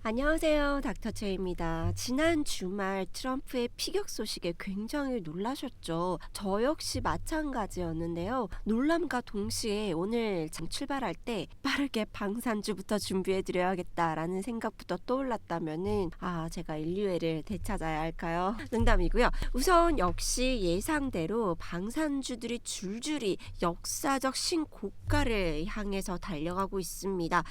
안녕하세요. 닥터체입니다. 지난 주말 트럼프의 피격 소식에 굉장히 놀라셨죠? 저 역시 마찬가지였는데요. 놀람과 동시에 오늘 출발할 때 빠르게 방산주부터 준비해드려야겠다라는 생각부터 떠올랐다면은 제가 인류애를 되찾아야 할까요? 농담이고요. 우선 역시 예상대로 방산주들이 줄줄이 역사적 신고가를 향해서 달려가고 있습니다.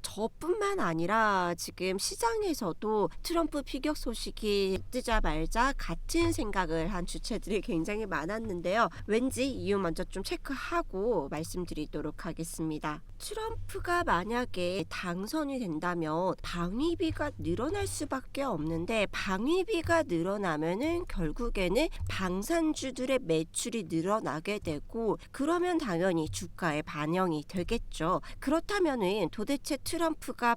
저뿐만 아니라 지금 시장에서도 트럼프 피격 소식이 뜨자 말자 같은 생각을 한 주체들이 굉장히 많았는데요. 왠지 이유 먼저 좀 체크하고 말씀드리도록 하겠습니다. 트럼프가 만약에 당선이 된다면 방위비가 늘어날 수밖에 없는데, 방위비가 늘어나면은 결국에는 방산주들의 매출이 늘어나게 되고, 그러면 당연히 주가에 반영이 되겠죠. 그렇다면은 도대체 트럼프가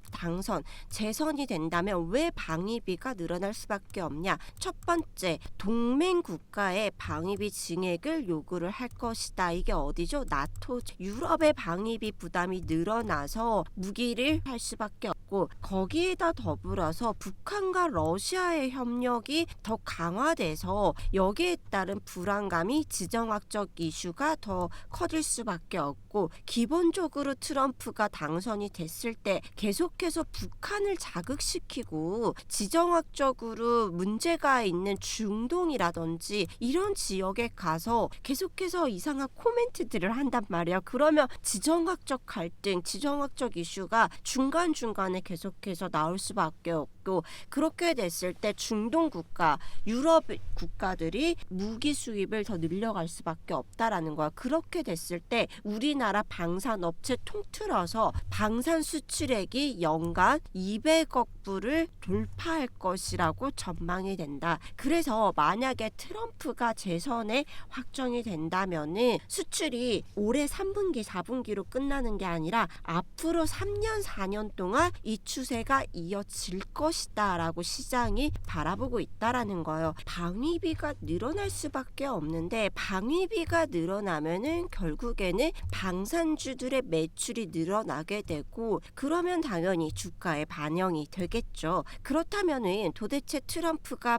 재선이 된다면 왜 방위비가 늘어날 수밖에 없냐? 첫 번째, 동맹 국가의 방위비 증액을 요구를 할 것이다. 이게 어디죠? 나토, 유럽의 방위비 부담이 늘어나서 무기를 할 수밖에 없고, 거기에다 더불어서 북한과 러시아의 협력이 더 강화돼서 여기에 따른 불안감이, 지정학적 이슈가 더 커질 수밖에 없고, 기본적으로 트럼프가 당선이 됐을 때 계속해서 북한을 자극시키고 지정학적으로 문제가 있는 중동이라든지 이런 지역에 가서 계속해서 이상한 코멘트들을 한단 말이에요. 그러면 지정학적 갈등, 지정학적 이슈가 중간중간에 계속해서 나올 수밖에 없고, 그렇게 됐을 때 중동 국가, 유럽 국가들이 무기 수입을 더 늘려갈 수밖에 없다라는 거야. 그렇게 됐을 때 우리나라 방산업체 통틀어서 방산 수출액이 연간 200억 불을 돌파할 것이라고 전망이 된다. 그래서 만약에 트럼프가 재선에 확정이 된다면은 수출이 올해 3분기, 4분기로 끝나는 게 아니라 앞으로 3년, 4년 동안 이 추세가 이어질 것이다 라고 시장이 바라보고 있다라는 거예요. 방위비가 늘어날 수밖에 없는데, 방위비가 늘어나면은 결국에는 방산주들의 매출이 늘어나게 되고, 그러면 당연히 주가에 반영이 되겠죠. 그렇다면은 도대체 트럼프가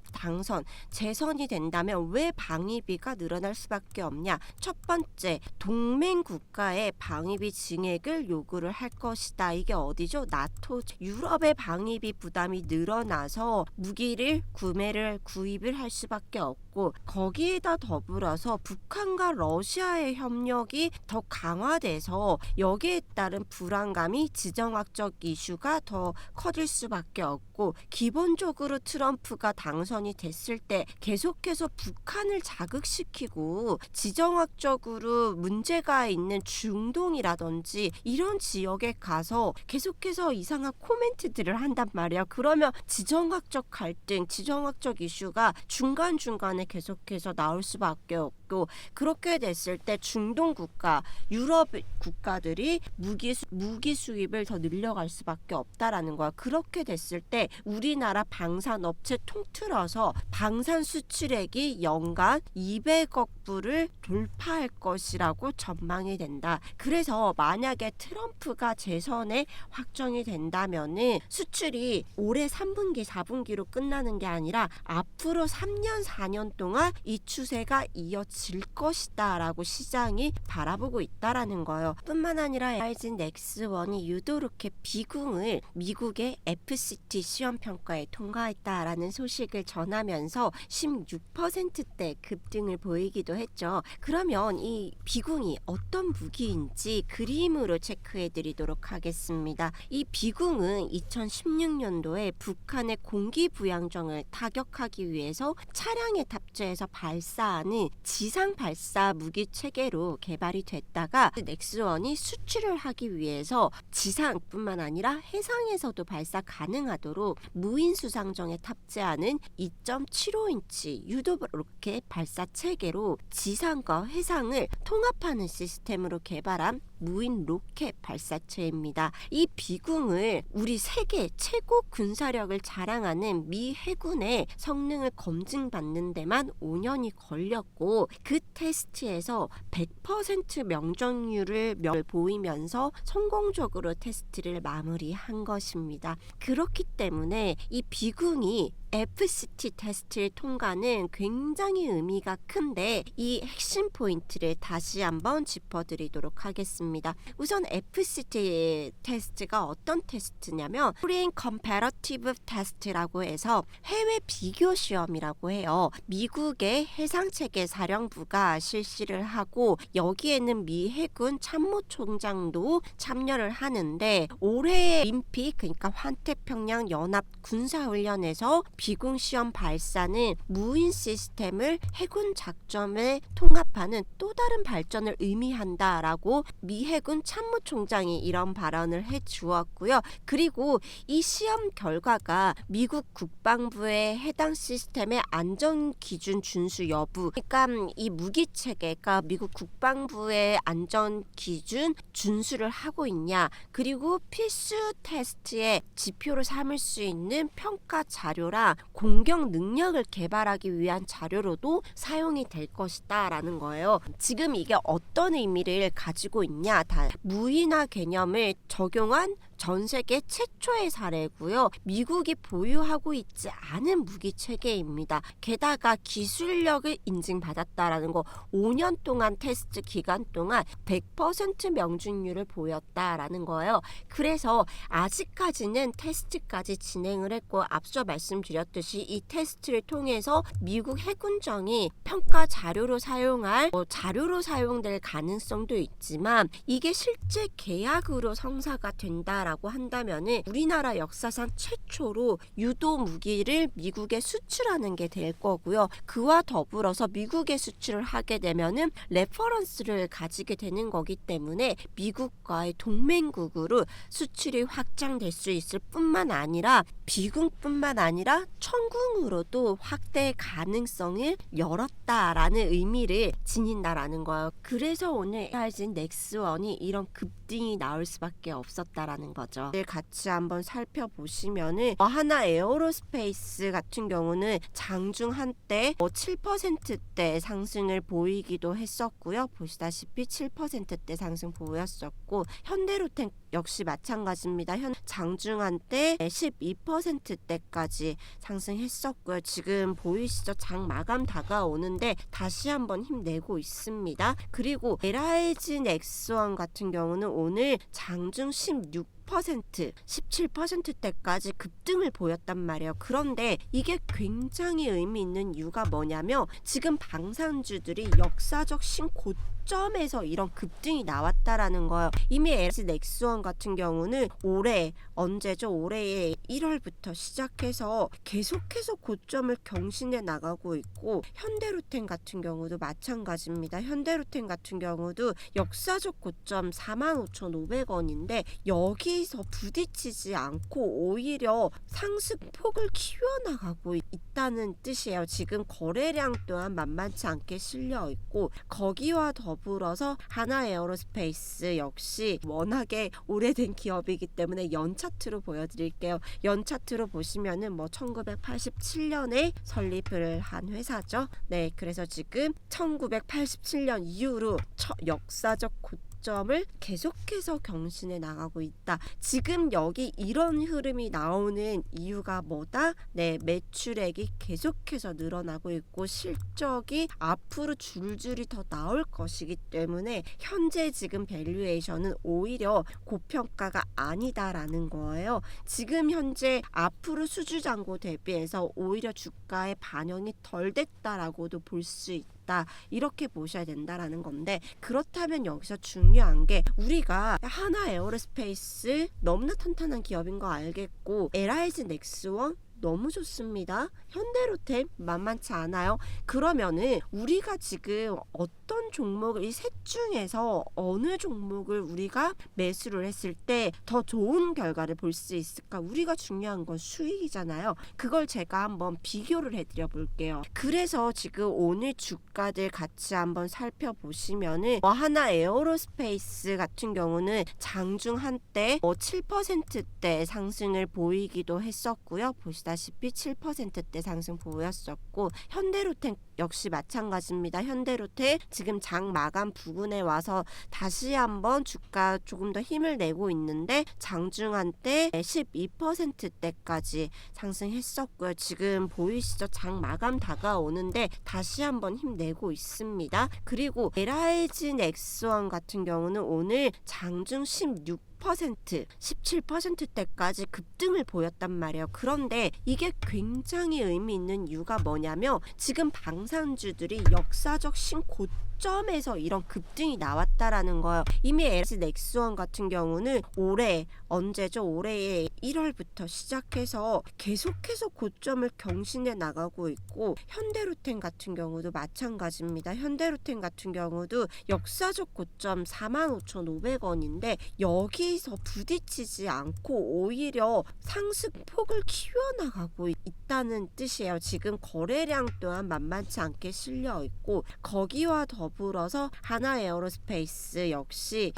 재선이 된다면 왜 방위비가 늘어날 수밖에 없냐? 첫 번째, 동맹 국가의 방위비 증액을 요구를 할 것이다. 이게 어디죠? 나토, 유럽의 방위비 부담이 늘어나서 무기를 구입을 할 수밖에 없고, 거기에다 더불어서 북한과 러시아의 협력이 더 강화돼서 여기에 따른 불안감이, 지정학적 이슈가 더 커질 수밖에 없고, 기본적으로 트럼프가 당선이 됐을 때 계속해서 북한을 자극시키고 지정학적으로 문제가 있는 중동이라든지 이런 지역에 가서 계속해서 이상한 코멘트들을 한단 말이야. 그러면 지정학적 갈등, 지정학적 이슈가 중간중간에 계속해서 나올 수밖에 없고, 그렇게 됐을 때 중동 국가, 유럽 국가들이 무기 수입을 더 늘려갈 수밖에 없다라는 거야. 그렇게 됐을 때 우리나라 방산업체 통틀어서 방산 수출액이 연간 200억 불을 돌파할 것이라고 전망이 된다. 그래서 만약에 트럼프가 재선에 확정이 된다면은 수출이 올해 3분기, 4분기로 끝나는 게 아니라 앞으로 3년, 4년 동안 이 추세가 이어질 것이다 라고 시장이 바라보고 있다라는 거예요. 뿐만 아니라 라이진 넥스1이 유도롭게 비궁을 미국의 FCT 시험평가에 통과했다라는 소식을 전하면서 16%대 급등을 보이기도 했죠. 그러면 이 비궁이 어떤 무기인지 그림으로 체크해 드리도록 하겠습니다. 이 비궁은 2016년도에 북한의 공기부양정을 타격하기 위해서 차량에 탑재해서 발사하는 지상 발사 무기 체계로 개발이 됐다가 넥스1이 수출을 하기 위해서 지상뿐만 아니라 해상에서도 발사 가능하도록 무인 수상정에 탑재하는 2.75인치 유도 로켓 발사 체계로 지상과 해상을 통합하는 시스템으로 개발한 무인 로켓 발사체입니다. 이 비궁을 우리 세계 최고 군사력을 자랑하는 미 해군의 성능을 검증받는 데만 5년이 걸렸고 그 테스트에서 100% 명중률을 보이면서 성공적으로 테스트를 마무리한 것입니다. 그렇기 때문에 이 비궁이 FCT 테스트를 통과는 굉장히 의미가 큰데 이 핵심 포인트를 다시 한번 짚어드리도록 하겠습니다. 우선 FCT 테스트가 어떤 테스트냐면 Foreign Comparative Test라고 해서 해외 비교 시험이라고 해요. 미국의 해상체계 사령부가 실시를 하고 여기에는 미 해군 참모총장도 참여를 하는데 올해 올림픽 그러니까 환태평양 연합 군사훈련에서 비궁 시험 발사는 무인 시스템을 해군 작전에 통합하는 또 다른 발전을 의미한다라고 미 해군 참모총장이 이런 발언을 해주었고요. 그리고 이 시험 결과가 미국 국방부의 해당 시스템의 안전 기준 준수 여부, 그러니까 이 무기 체계가 미국 국방부의 안전 기준 준수를 하고 있냐, 그리고 필수 테스트의 지표로 삼을 수 있는 평가 자료랑 공격 능력을 개발하기 위한 자료로도 사용이 될 것이다 라는 거예요. 지금 이게 어떤 의미를 가지고 있냐, 다 무인화 개념을 적용한 전 세계 최초의 사례고요. 미국이 보유하고 있지 않은 무기 체계입니다. 게다가 기술력을 인증받았다라는 거, 5년 동안 테스트 기간 동안 100% 명중률을 보였다라는 거예요. 그래서 아직까지는 테스트까지 진행을 했고 앞서 말씀드렸듯이 이 테스트를 통해서 미국 해군정이 평가 자료로 사용할 자료로 사용될 가능성도 있지만 이게 실제 계약으로 성사가 된다라고 한다면은 우리나라 역사상 최초로 유도 무기를 미국에 수출하는 게 될 거고요. 그와 더불어서 미국에 수출을 하게 되면은 레퍼런스를 가지게 되는 거기 때문에 미국과의 동맹국으로 수출이 확장될 수 있을 뿐만 아니라 비궁뿐만 아니라 천궁으로도 확대 가능성을 열었다라는 의미를 지닌다라는 거예요. 그래서 오늘 하이진 넥스1이 이런 급등이 나올 수밖에 없었다라는 거죠. 같이 한번 살펴보시면은 하나 에어로스페이스 같은 경우는 장중 한때 7%대 상승을 보이기도 했었고요. 보시다시피 7%대 상승 보였었고 현대로템 역시 마찬가지입니다. 장중 한때 12%대까지 상승했었고요. 지금 보이시죠? 장 마감 다가오는데 다시 한번 힘내고 있습니다. 그리고 LIG 넥스1 같은 경우는 오늘 장중 17%대까지 급등을 보였단 말이에요. 그런데 이게 굉장히 의미 있는 이유가 뭐냐면 지금 방산주들이 역사적 신고점에서 이런 급등이 나왔다라는 거예요. 이미 LG 넥스1 같은 경우는 올해 언제죠? 올해의 1월부터 시작해서 계속해서 고점을 경신해 나가고 있고 현대로템 같은 경우도 마찬가지입니다. 현대로템 같은 경우도 역사적 고점 45,500원인데 여기서 부딪히지 않고 오히려 상승폭을 키워나가고 있다는 뜻이에요. 지금 거래량 또한 만만치 않게 실려 있고 거기와 더불어서 하나 에어로스페이스 역시 워낙에 오래된 기업이기 때문에 연 차트로 보여드릴게요. 연 차트로 보시면은 1987년에 설립을 한 회사죠. 네, 그래서 지금 1987년 이후로 역사적 고점을 계속해서 경신해 나가고 있다. 지금 여기 이런 흐름이 나오는 이유가 뭐다? 네, 매출액이 계속해서 늘어나고 있고 실적이 앞으로 줄줄이 더 나올 것이기 때문에 현재 지금 밸류에이션은 오히려 고평가가 아니다라는 거예요. 지금 현재 앞으로 수주잔고 대비해서 오히려 주가의 반영이 덜 됐다라고도 볼 수 있다. 이렇게 보셔야 된다라는 건데 그렇다면 여기서 중요한 게 우리가 하나 에어로스페이스 너무나 탄탄한 기업인 거 알겠고 LIG 넥스1 너무 좋습니다. 현대로템 만만치 않아요. 그러면은 우리가 지금 어떤 어떤 종목을 이 셋 중에서 어느 종목을 우리가 매수를 했을 때 더 좋은 결과를 볼 수 있을까? 우리가 중요한 건 수익이잖아요. 그걸 제가 한번 비교를 해드려 볼게요. 그래서 지금 오늘 주가들 같이 한번 살펴보시면은 하나 에어로스페이스 같은 경우는 장중 한때 7%대 상승을 보이기도 했었고요. 보시다시피 7%대 상승 보였었고, 현대로템 역시 마찬가지입니다. 현대로템 지금 장 마감 부근에 와서 다시 한번 주가 조금 더 힘을 내고 있는데 장중 한때 12%대까지 상승했었고요. 지금 보이시죠? 장 마감 다가오는데 다시 한번 힘내고 있습니다. 그리고 LIG 넥스원 같은 경우는 오늘 장중 17%대까지 급등을 보였단 말이에요. 그런데 이게 굉장히 의미 있는 이유가 뭐냐면 지금 방산주들이 역사적 신고점에서 이런 급등이 나왔다라는 거예요. 이미 LG 넥스원 같은 경우는 올해 언제죠? 올해의 1월부터 시작해서 계속해서 고점을 경신해 나가고 있고, 현대로템 같은 경우도 마찬가지입니다. 현대로템 같은 경우도 역사적 고점 45,500원인데 여기서 부딪히지 않고 오히려 상승폭을 키워나가고 있다는 뜻이에요. 지금 거래량 또한 만만치 않게 실려 있고, 거기와 더불어서 하나 에어로스페이스 역시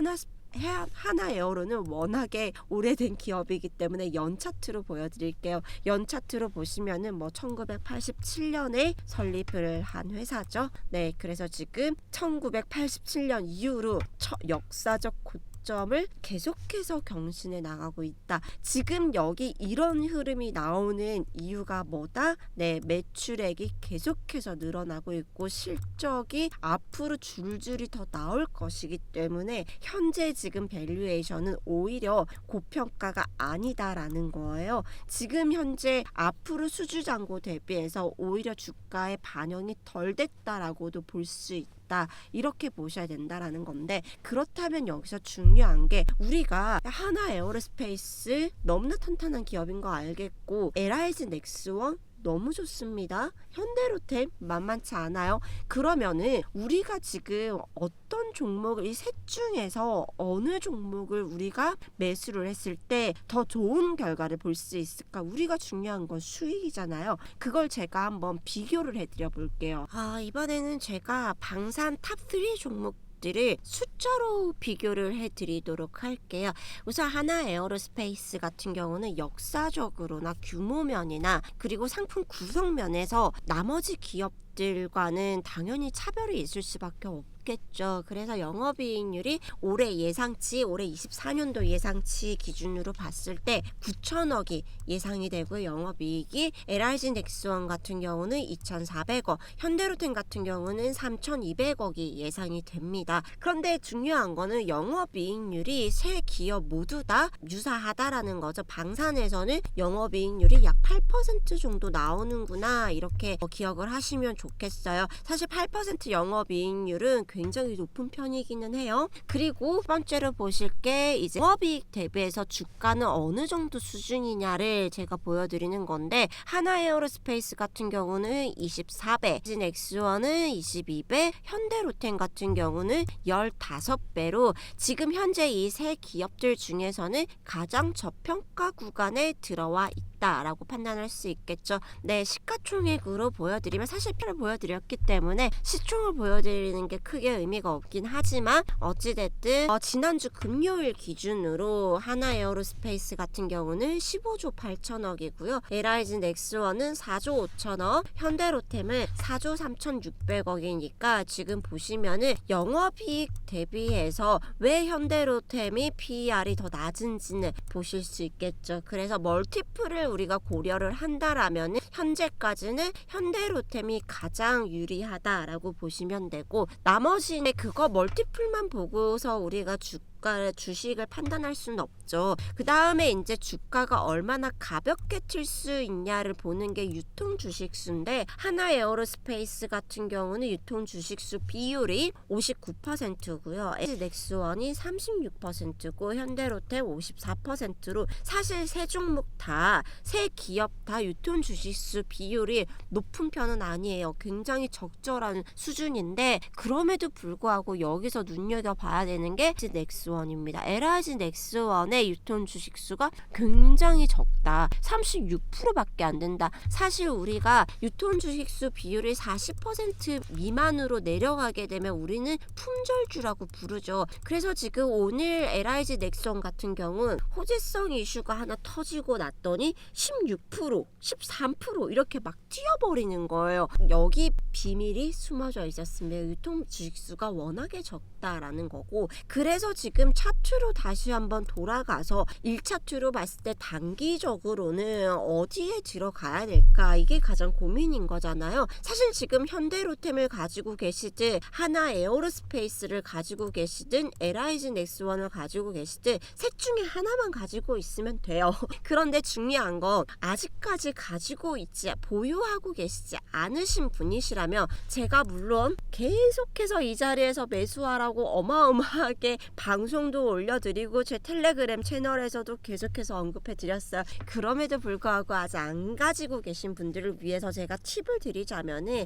하나 에어로는 워낙에 오래된 기업이기 때문에 연 차트로 보여드릴게요. 연 차트로 보시면은 1987년에 설립을 한 회사죠. 네, 그래서 지금 1987년 이후로 역사적 고점을 계속해서 경신해 나가고 있다. 지금 여기 이런 흐름이 나오는 이유가 뭐다? 네, 매출액이 계속해서 늘어나고 있고 실적이 앞으로 줄줄이 더 나올 것이기 때문에 현재 지금 밸류에이션은 오히려 고평가가 아니다라는 거예요. 지금 현재 앞으로 수주잔고 대비해서 오히려 주가의 반영이 덜 됐다라고도 볼 수 있다. 이렇게 보셔야 된다라는 건데, 그렇다면 여기서 중요한 게 우리가 하나 에어로스페이스 너무나 탄탄한 기업인 거 알겠고, LIG 넥스원 너무 좋습니다. 현대로템 만만치 않아요. 그러면은 우리가 지금 어떤 종목을 이 셋 중에서 어느 종목을 우리가 매수를 했을 때 더 좋은 결과를 볼 수 있을까? 우리가 중요한 건 수익이잖아요. 그걸 제가 한번 비교를 해드려 볼게요. 이번에는 제가 방산 탑3 종목 들을 숫자로 비교를 해드리도록 할게요. 우선 하나 에어로스페이스 같은 경우는 역사적으로나 규모면이나 그리고 상품 구성면에서 나머지 기업들과는 당연히 차별이 있을 수밖에 없겠죠. 그래서 영업이익률이 올해 예상치, 올해 24년도 예상치 기준으로 봤을 때 9천억이 예상이 되고, 영업이익이 LIG 넥스원 같은 경우는 2,400억, 현대로템 같은 경우는 3,200억이 예상이 됩니다. 그런데 중요한 거는 영업이익률이 세 기업 모두 다 유사하다라는 거죠. 방산에서는 영업이익률이 약 8% 정도 나오는구나, 이렇게 기억을 하시면 좋겠어요. 사실 8% 영업이익률은 굉장히 높은 편이기는 해요. 그리고 첫 번째로 보실 게 이제 영업이익 대비해서 주가는 어느 정도 수준이냐를 제가 보여드리는 건데, 하나 에어로스페이스 같은 경우는 24배, 넥스원은 22배, 현대로템 같은 경우는 15배로 지금 현재 이 세 기업들 중에서는 가장 저평가 구간에 들어와 있다라고 판단할 수 있겠죠. 네, 시가총액으로 보여드리면, 사실 표를 보여드렸기 때문에 시총을 보여드리는 게 크게 의미가 없긴 하지만 어찌됐든 지난주 금요일 기준으로 하나 에어로스페이스 같은 경우는 15조 8천억이고요. LIG 넥스원은 4조 5천억, 현대로템은 4조 3,600억이니까 지금 보시면은 영업이익 대비해서 왜 현대로템이 PER이 더 낮은지는 보실 수 있겠죠. 그래서 멀티플을 우리가 고려를 한다라면 현재까지는 현대로템이 가장 유리하다라고 보시면 되고, 나머지는 그거 멀티플만 보고서 우리가 주가를 주식을 판단할 수는 없죠. 그 다음에 이제 주가가 얼마나 가볍게 튈 수 있냐를 보는 게 유통 주식수인데 하나 에어로스페이스 같은 경우는 유통 주식수 비율이 59%고요. 넥스원이 36%고 현대로템 54%로 사실 세 종목 다 세 기업 다 유통 주식수 비율이 높은 편은 아니에요. 굉장히 적절한 수준인데 그럼에도 불구하고 여기서 눈여겨봐야 되는 게 넥스원입니다. LIG 넥스원의 유통 주식수가 굉장히 적다. 36%밖에 안 된다. 사실 우리가 유통 주식수 비율이 40% 미만으로 내려가게 되면 우리는 품절주라고 부르죠. 그래서 지금 오늘 LIG 넥스원 같은 경우는 호재성 이슈가 하나 터지고 났더니 16%, 13% 이렇게 막 뛰어버리는 거예요. 여기 비밀이 숨어져 있었으면 유통 주식수가 워낙에 적다라는 거고, 그래서 지금 차트로 다시 한번 돌아가서 1차트로 봤을 때 단기적으로는 어디에 들어가야 될까, 이게 가장 고민인 거잖아요. 사실 지금 현대로템을 가지고 계시든 하나 에어로스페이스를 가지고 계시든 LIG 넥스원을 가지고 계시든 셋 중에 하나만 가지고 있으면 돼요. 그런데 중요한 건 아직까지 가지고 있지 보유하고 계시지 않으신 분이시라면 제가 물론 계속해서 이 자리에서 매수하라고 어마어마하게 방송도 올려드리고 제 텔레그램 채널에서도 계속해서 언급해드렸어요. 그럼에도 불구하고 아직 안 가지고 계신 분들을 위해서 제가 팁을 드리자면은,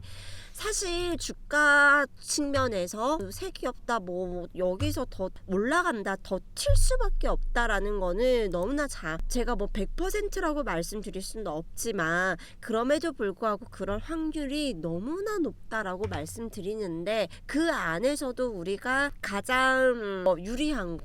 사실 주가 측면에서 새 기업 다 뭐 여기서 더 올라간다, 더 튈 수밖에 없다라는 거는 너무나 제가 뭐 100%라고 말씀드릴 수는 없지만 그럼에도 불구하고 그럴 확률이 너무나 높다라고 말씀드리는데, 그 안에서도 우리가 가장 유리한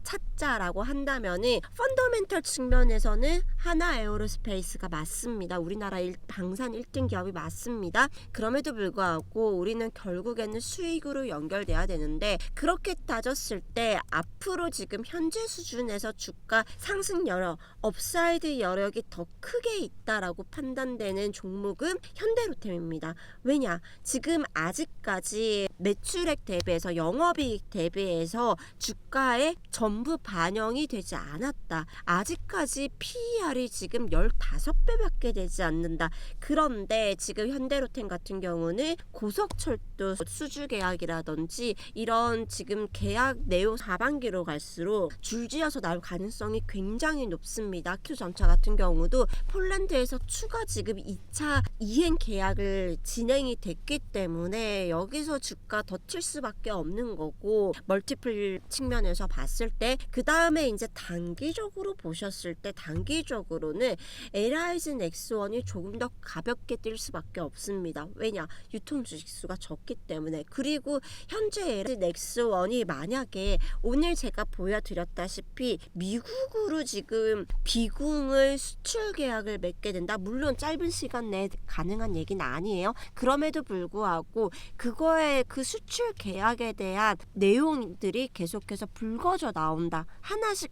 찾자라고 한다면은 펀더멘털 측면에서는 하나 에어로스페이스가 맞습니다. 우리나라 방산 1등 기업이 맞습니다. 그럼에도 불구하고 우리는 결국에는 수익으로 연결돼야 되는데, 그렇게 따졌을 때 앞으로 지금 현재 수준에서 주가 상승 여력, 업사이드 여력이 더 크게 있다라고 판단되는 종목은 현대로템입니다. 왜냐? 지금 아직까지 매출액 대비해서 영업이익 대비해서 주가에 전부 반영이 되지 않았다. 아직까지 PER이 지금 15배밖에 되지 않는다. 그런데 지금 현대로템 같은 경우는 고속철도 수주 계약이라든지 이런 지금 계약 내용 하반기로 갈수록 줄지어서 나올 가능성이 굉장히 높습니다. 큐전차 같은 경우도 폴란드에서 추가 지금 2차 이행 계약을 진행이 됐기 때문에 여기서 주가 더 칠 수밖에 없는 거고, 멀티플 측면에서 봤을 때 그 다음에 이제 단기적으로 보셨을 때 단기적으로는 LIG 넥스원이 조금 더 가볍게 뛸 수밖에 없습니다. 왜냐? 유통 주식수가 적기 때문에. 그리고 현재 LIG 넥스원이 만약에 오늘 제가 보여드렸다시피 미국으로 지금 비공을 수출 계약을 맺게 된다. 물론 짧은 시간 내에 가능한 얘기는 아니에요. 그럼에도 불구하고 그거에 그 수출 계약에 대한 내용들이 계속해서 불거져 나온다. 하나씩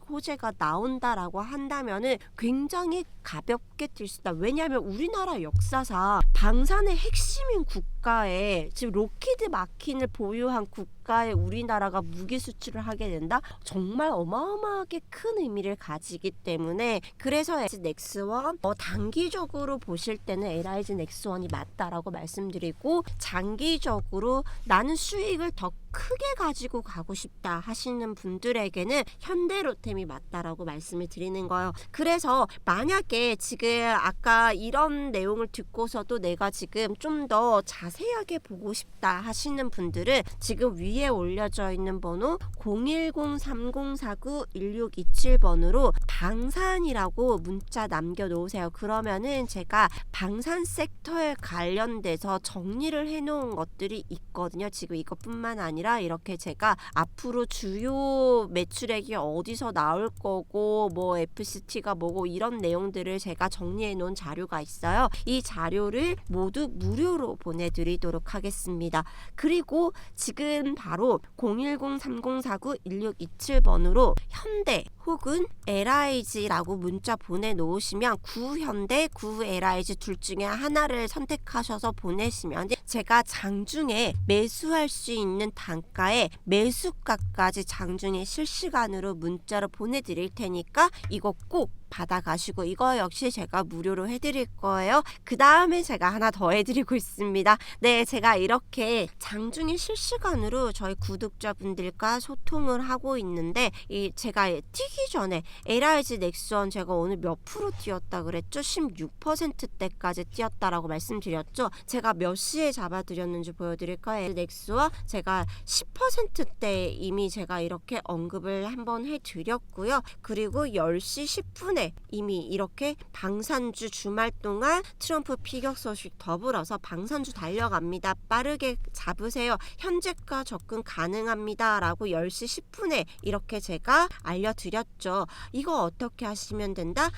호재가 나온다라고 한다면은 굉장히 가볍게 뛸 수 있다. 왜냐하면 우리나라 역사상 방산의 핵심인 국가에 지금 로키드 마틴을 보유한 국가에 우리나라가 무기 수출을 하게 된다? 정말 어마어마하게 큰 의미를 가지기 때문에, 그래서 LIG 넥스원 단기적으로 보실 때는 LIG 넥스원이 맞다라고 말씀드리고, 장기적으로 나는 수익을 더 크게 가지고 가고 싶다 하시는 분들에게는 현대로템이 맞다라고 말씀을 드리는 거예요. 그래서 만약에 지금 아까 이런 내용을 듣고서도 내가 지금 좀 더 자세하게 보고 싶다 하시는 분들은 지금 위에 올려져 있는 번호 010-3049-1627번으로 방산이라고 문자 남겨놓으세요. 그러면은 제가 방산 섹터에 관련돼서 정리를 해놓은 것들이 있거든요. 지금 이것뿐만 아니라 이렇게 제가 앞으로 주요 매출액이 어디서 나올 거고 뭐 FCT가 뭐고 이런 내용들을 제가 정리해 놓은 자료가 있어요. 이 자료를 모두 무료로 보내드리도록 하겠습니다. 그리고 지금 바로 010-3049-1627번으로 현대 혹은 LIG라고 문자 보내놓으시면 구현대, 구LIG 둘 중에 하나를 선택하셔서 보내시면 제가 장중에 매수할 수 있는 단가에 매수가까지 장중에 실시간으로 문자로 보내드릴 테니까 이거 꼭 받아가시고, 이거 역시 제가 무료로 해드릴 거예요. 그 다음에 제가 하나 더 해드리고 있습니다. 네, 제가 이렇게 장중에 실시간으로 저희 구독자분들과 소통을 하고 있는데, 제가 뛰기 전에 LIG 넥스원 제가 오늘 몇 프로 뛰었다 그랬죠? 16%대까지 뛰었다라고 말씀드렸죠? 제가 몇 시에 잡아드렸는지 보여드릴까요? 넥스원 제가 10%대 이미 제가 이렇게 언급을 한번 해드렸고요. 그리고 10시 10분에 이미 이렇게 방산주 주말 동안 트럼프 피격 소식 더불어서 방산주 달려갑니다. 빠르게 잡으세요. 현재가 접근 가능합니다. 라고 10시 10분에 이렇게 제가 알려드렸죠. 이거 어떻게 하시면 된다?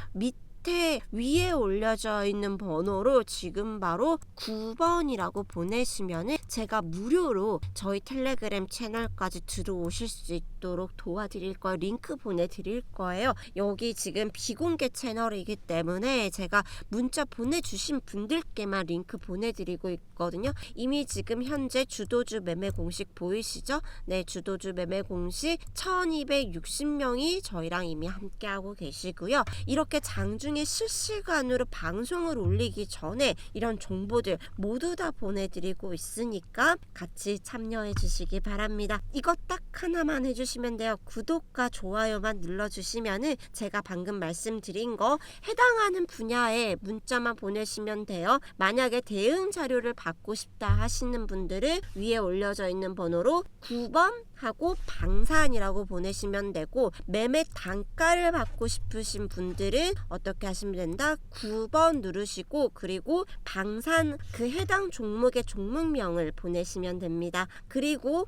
위에 올려져 있는 번호로 지금 바로 9번이라고 보내시면은 제가 무료로 저희 텔레그램 채널까지 들어오실 수 있도록 도와드릴 거예요. 링크 보내드릴 거예요. 여기 지금 비공개 채널이기 때문에 제가 문자 보내주신 분들께만 링크 보내드리고 있거든요. 이미 지금 현재 주도주 매매 공식 보이시죠? 네, 주도주 매매 공식 1260명이 저희랑 이미 함께하고 계시고요. 이렇게 장중에 실시간으로 방송을 올리기 전에 이런 정보들 모두 다 보내드리고 있으니까 같이 참여해 주시기 바랍니다. 이거 딱 하나만 해주시면 돼요. 구독과 좋아요만 눌러주시면은 제가 방금 말씀드린 거 해당하는 분야에 문자만 보내시면 돼요. 만약에 대응 자료를 받고 싶다 하시는 분들은 위에 올려져 있는 번호로 9번 하고 방산이라고 보내시면 되고, 매매 단가를 받고 싶으신 분들은 어떻게 하시면 된다? 9번 누르시고 그리고 방산 그 해당 종목의 종목명을 보내시면 됩니다. 그리고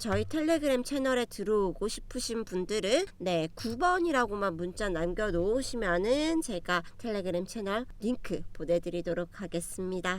저희 텔레그램 채널에 들어오고 싶으신 분들은 9번이라고만 문자 남겨 놓으시면은 제가 텔레그램 채널 링크 보내드리도록 하겠습니다.